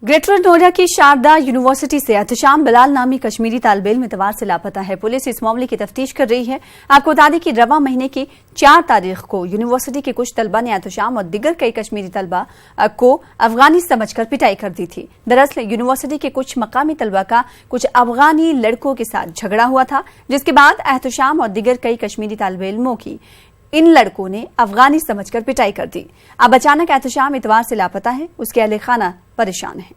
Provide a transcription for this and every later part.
Greater Noida की Sharda university से एहतशाम बिलाल नामी कश्मीरी तालिब इल्म इतवार से लापता है। पुलिस इस मामले की तफ्तीश कर रही है। आपको बता दें कि रवा महीने की 4 तारीख को यूनिवर्सिटी के कुछ तलबा ने एहतशाम और दिगर कई कश्मीरी तलबा को अफगानी समझकर पिटाई कर दी थी। दरअसल यूनिवर्सिटी के कुछ मकामी तलबा का कुछ अफगानी लड़कों के साथ झगड़ा हुआ था, जिसके बाद एहतशाम और दिगर कई कश्मीरी तालिब इल्मों की इन लड़कों ने अफगानी समझकर पिटाई कर दी। अब अचानक एहतशाम इतवार से लापता है। उसके अहले खाना परेशान है।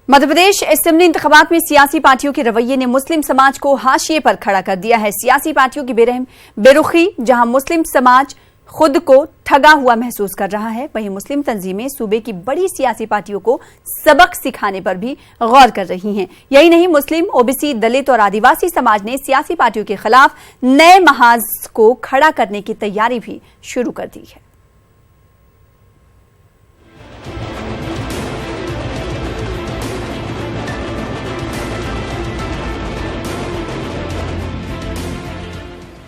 मध्य प्रदेश असेंबली इंतखाबात में सियासी पार्टियों के रवैये ने मुस्लिम समाज को हाशिए पर खड़ा कर दिया है। सियासी पार्टियों की बेरहम बेरुखी जहां मुस्लिम समाज खुद को ठगा हुआ महसूस कर रहा है, वहीं मुस्लिम तंजीमें सूबे की बड़ी सियासी पार्टियों को सबक सिखाने पर भी गौर कर रही हैं। यही नहीं, मुस्लिम, ओबीसी, दलित और आदिवासी समाज ने सियासी पार्टियों के खिलाफ नए महाज को खड़ा करने की तैयारी भी शुरू कर दी है।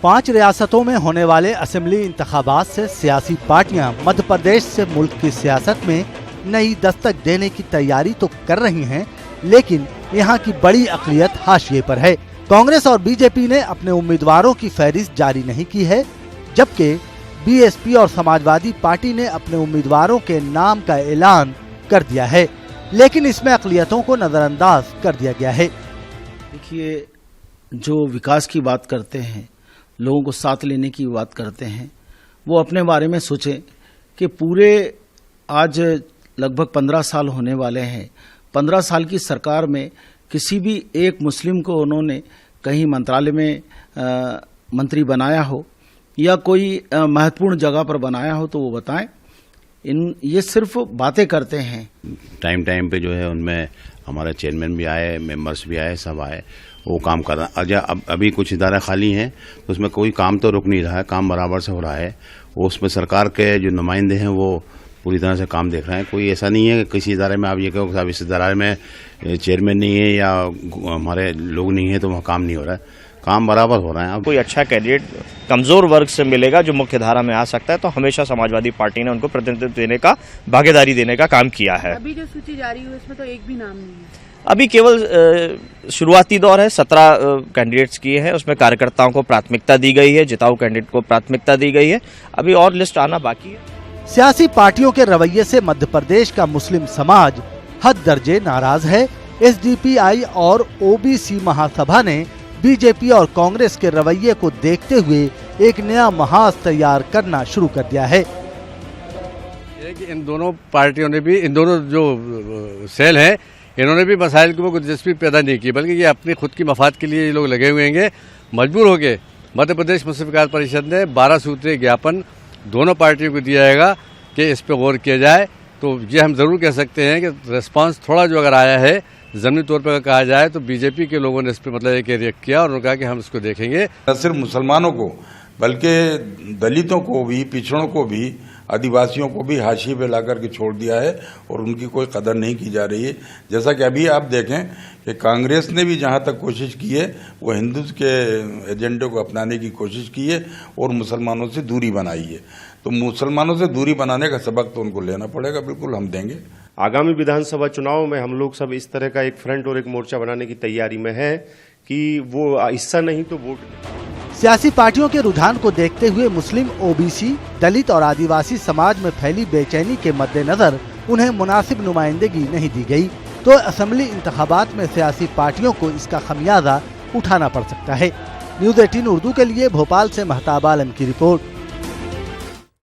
पांच रियासतों में होने वाले असेंबली इंतखाबात से सियासी पार्टियां मध्य प्रदेश से मुल्क की सियासत में नई दस्तक देने की तैयारी तो कर रही हैं, लेकिन यहां की बड़ी अक़लियत हाशिए पर है। कांग्रेस और बीजेपी ने अपने उम्मीदवारों की फहरिस्त जारी नहीं की है, जबकि बीएसपी और समाजवादी पार्टी ने अपने उम्मीदवारों के नाम का ऐलान कर दिया है, लेकिन इसमें अक़लियतों को नजरअंदाज कर दिया गया है। देखिए, जो विकास की बात करते हैं, लोगों को साथ लेने की बात करते हैं, वो अपने बारे में सोचें कि पूरे आज लगभग 15 साल होने वाले हैं। 15 साल की सरकार में किसी भी एक मुस्लिम को उन्होंने कहीं मंत्रालय में मंत्री बनाया हो या कोई महत्वपूर्ण जगह पर बनाया हो तो वो बताएं। ये सिर्फ बातें करते हैं। टाइम टाइम पे जो है उनमें हमारे चेयरमैन भी आए, मेंबर्स भी आए, सब आए, वो काम कर रहा है। अब अभी कुछ इदारे खाली हैं तो उसमें कोई काम तो रुक नहीं रहा है, काम बराबर से हो रहा है। वो उसमें सरकार के जो नुमाइंदे हैं वो पूरी तरह से काम देख रहे हैं। कोई ऐसा नहीं है कि किसी इदारे में आप ये कहो कि इस इदारे में चेयरमैन नहीं है या हमारे लोग नहीं है तो वहाँ काम नहीं हो रहा है, काम बराबर हो रहा है। कोई अच्छा कैंडिडेट कमजोर वर्ग से मिलेगा जो मुख्य धारा में आ सकता है, तो हमेशा समाजवादी पार्टी ने उनको प्रतिनिधित्व देने का, भागीदारी देने का काम किया है। अभी जो सूची जारी हुई उसमें तो एक भी नाम नहीं है। अभी केवल शुरुआती दौर है, 17 कैंडिडेट्स किए हैं, उसमें कार्यकर्ताओं को प्राथमिकता दी गई है, जिताऊ कैंडिडेट को प्राथमिकता दी गई है। अभी और लिस्ट आना बाकी है। सियासी पार्टियों के रवैये से मध्य प्रदेश का मुस्लिम समाज हद दर्जे नाराज है। एसडीपीआई और ओबीसी महासभा ने बीजेपी और कांग्रेस के रवैये को देखते हुए एक नया महाज तैयार करना शुरू कर दिया है। इन दोनों पार्टियों ने भी, इन दोनों जो सेल हैं, इन्होंने भी मसाइल को दिलचस्पी पैदा नहीं की, बल्कि ये अपनी खुद की मफाद के लिए ये लोग लगे हुए हैं। मजबूर हो गए मध्य प्रदेश मुस्लिम विकास परिषद ने 12 सूत्रीय ज्ञापन दोनों पार्टियों को दिया जाएगा कि इस पर गौर किया जाए। तो ये हम जरूर कह सकते हैं कि रिस्पांस थोड़ा जो अगर आया है ज़मीनी तौर पर कहा जाए तो बीजेपी के लोगों ने इस पर मतलब एक रिएक्ट किया और उन्होंने कहा कि हम इसको देखेंगे। न सिर्फ मुसलमानों को बल्कि दलितों को भी, पिछड़ों को भी, आदिवासियों को भी हाशिए पे लाकर के छोड़ दिया है और उनकी कोई कदर नहीं की जा रही है। जैसा कि अभी आप देखें कि कांग्रेस ने भी जहां तक कोशिश की है वो हिंदुत्व के एजेंडे को अपनाने की कोशिश की है और मुसलमानों से दूरी बनाई है। तो मुसलमानों से दूरी बनाने का सबक तो उनको लेना पड़ेगा, बिल्कुल हम देंगे। आगामी विधानसभा चुनाव में हम लोग सब इस तरह का एक फ्रंट और एक मोर्चा बनाने की तैयारी में है कि वो हिस्सा नहीं तो वोट। सियासी पार्टियों के रुझान को देखते हुए मुस्लिम, ओबीसी, दलित और आदिवासी समाज में फैली बेचैनी के मद्देनजर उन्हें मुनासिब नुमाइंदगी नहीं दी गई, तो असेंबली इंतखाबात में सियासी पार्टियों को इसका खमियाजा उठाना पड़ सकता है। न्यूज़ 18 उर्दू के लिए भोपाल से महताब आलम की रिपोर्ट।